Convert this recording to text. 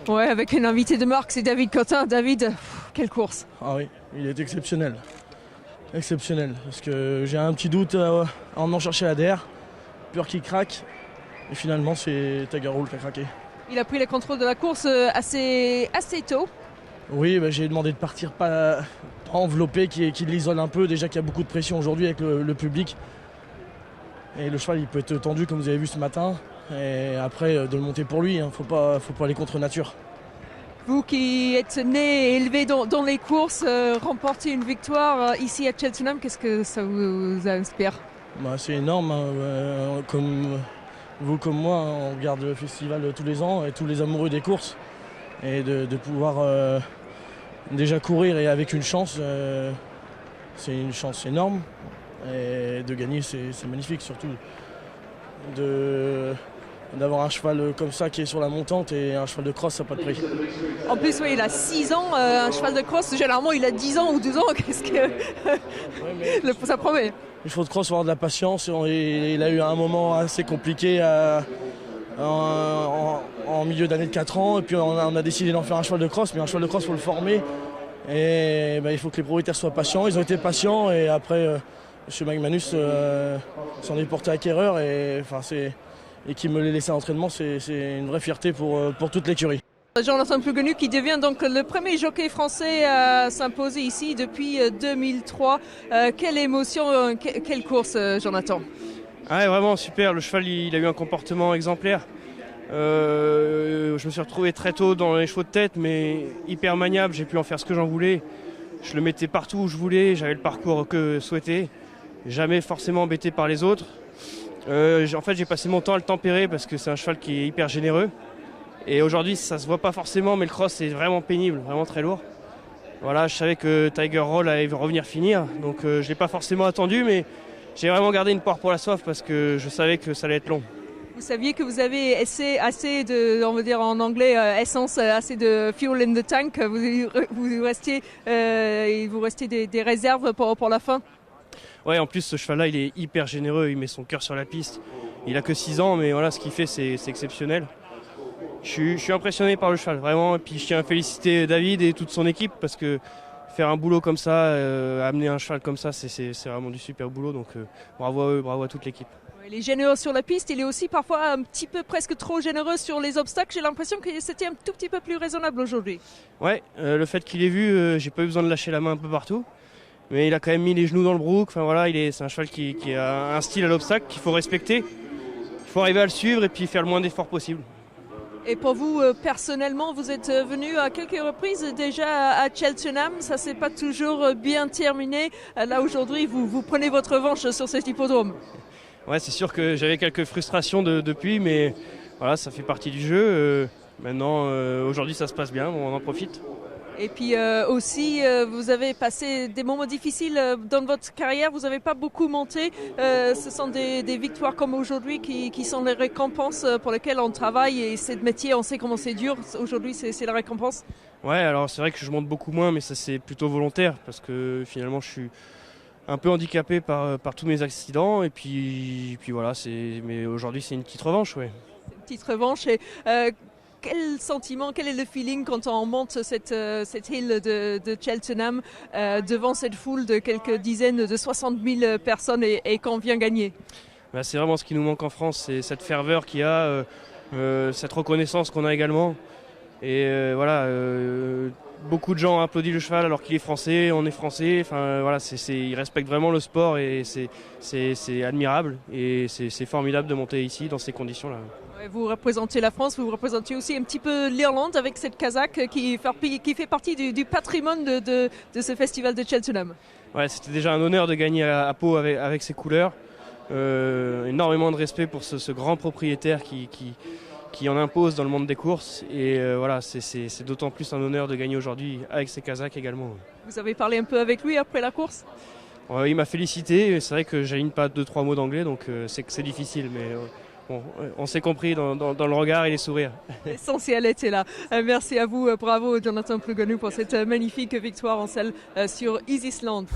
Ouais, avec un invité de marque, c'est David Cotin. David, quelle course! Ah oui, il est exceptionnel. Exceptionnel. Parce que j'ai un petit doute en chercher la DR. Peur qu'il craque. Et finalement, c'est Tiger Roll qui a craqué. Il a pris le contrôle de la course assez tôt. Oui, j'ai demandé de partir pas enveloppé, qu'il l'isole un peu. Déjà qu'il y a beaucoup de pression aujourd'hui avec le public. Et le cheval, il peut être tendu comme vous avez vu ce matin. Et après, de le monter pour lui, faut pas aller contre nature. Vous qui êtes né et élevé dans les courses, remporter une victoire ici à Cheltenham, qu'est-ce que ça vous inspire? C'est énorme, hein. Comme vous comme moi, on regarde le festival tous les ans et tous les amoureux des courses. Et de pouvoir déjà courir et avec une chance, c'est une chance énorme. Et de gagner, c'est magnifique, surtout d'avoir un cheval comme ça qui est sur la montante et un cheval de cross, ça n'a pas de prix. En plus, oui, il a 6 ans, un cheval de cross, généralement il a 10 ans ou 12 ans, qu'est-ce que ça promet? Le cheval de cross, il faut avoir de la patience. Il a eu un moment assez compliqué en milieu d'année de 4 ans, et puis on a décidé d'en faire un cheval de cross, mais un cheval de cross, il faut le former. Et il faut que les propriétaires soient patients. Ils ont été patients, et après, M. McManus s'en est porté acquéreur, et qui me l'ait laissé à l'entraînement, c'est une vraie fierté pour toute l'écurie. Jonathan Plouguenu qui devient donc le premier jockey français à s'imposer ici depuis 2003. Quelle émotion, quelle course, Jonathan? Ouais, vraiment super, le cheval il a eu un comportement exemplaire. Je me suis retrouvé très tôt dans les chevaux de tête, mais hyper maniable, j'ai pu en faire ce que j'en voulais. Je le mettais partout où je voulais, j'avais le parcours que souhaitais, jamais forcément embêté par les autres. En fait, j'ai passé mon temps à le tempérer parce que c'est un cheval qui est hyper généreux. Et aujourd'hui, ça se voit pas forcément, mais le cross c'est vraiment pénible, vraiment très lourd. Voilà, je savais que Tiger Roll allait revenir finir, donc je l'ai pas forcément attendu, mais j'ai vraiment gardé une poire pour la soif parce que je savais que ça allait être long. Vous saviez que vous avez assez de, on va dire en anglais, essence, assez de fuel in the tank. Vous restiez des réserves pour la fin. Ouais, en plus ce cheval-là, il est hyper généreux, il met son cœur sur la piste. Il a que 6 ans, mais voilà, ce qu'il fait, c'est exceptionnel. Je suis impressionné par le cheval, vraiment. Et puis je tiens à féliciter David et toute son équipe parce que faire un boulot comme ça, amener un cheval comme ça, c'est vraiment du super boulot. Donc bravo à eux, bravo à toute l'équipe. Il est généreux sur la piste, il est aussi parfois un petit peu presque trop généreux sur les obstacles. J'ai l'impression que c'était un tout petit peu plus raisonnable aujourd'hui. Ouais, le fait qu'il ait vu, j'ai pas eu besoin de lâcher la main un peu partout. Mais il a quand même mis les genoux dans le brook. Enfin voilà, c'est un cheval qui a un style à l'obstacle qu'il faut respecter. Il faut arriver à le suivre et puis faire le moins d'efforts possible. Et pour vous, personnellement, vous êtes venu à quelques reprises déjà à Cheltenham. Ça s'est pas toujours bien terminé. Là, aujourd'hui, vous prenez votre revanche sur cet hippodrome. Ouais, c'est sûr que j'avais quelques frustrations depuis, mais voilà, ça fait partie du jeu. Maintenant, aujourd'hui, ça se passe bien, on en profite. Et puis aussi, vous avez passé des moments difficiles dans votre carrière, vous n'avez pas beaucoup monté. Ce sont des victoires comme aujourd'hui qui sont les récompenses pour lesquelles on travaille. Et ce métier, on sait comment c'est dur. Aujourd'hui, c'est la récompense. Ouais, alors c'est vrai que je monte beaucoup moins, mais ça c'est plutôt volontaire parce que finalement je suis un peu handicapé par tous mes accidents. Et puis voilà, mais aujourd'hui c'est une petite revanche. Ouais. Une petite revanche. Et, quel sentiment, quel est le feeling quand on monte cette hill de Cheltenham devant cette foule de quelques dizaines de 60 000 personnes et qu'on vient gagner? C'est vraiment ce qui nous manque en France, c'est cette ferveur qu'il y a, cette reconnaissance qu'on a également. Et voilà, beaucoup de gens ont applaudi le cheval alors qu'il est français, on est français. Enfin voilà, ils respectent vraiment le sport et c'est admirable et c'est formidable de monter ici dans ces conditions-là. Vous représentez la France, vous représentez aussi un petit peu l'Irlande avec cette casaque qui fait partie du patrimoine de ce festival de Cheltenham. Ouais, c'était déjà un honneur de gagner à Pau avec ces couleurs. Énormément de respect pour ce grand propriétaire qui en impose dans le monde des courses. Et voilà, c'est d'autant plus un honneur de gagner aujourd'hui avec ces casaques également. Vous avez parlé un peu avec lui après la course? Il m'a félicité, c'est vrai que j'aligne pas 2-3 mots d'anglais, donc c'est difficile, mais bon, on s'est compris dans le regard et les sourires. L'essentiel était là. Merci à vous, bravo Jonathan Plouguenu pour cette magnifique victoire en selle sur Easy Island.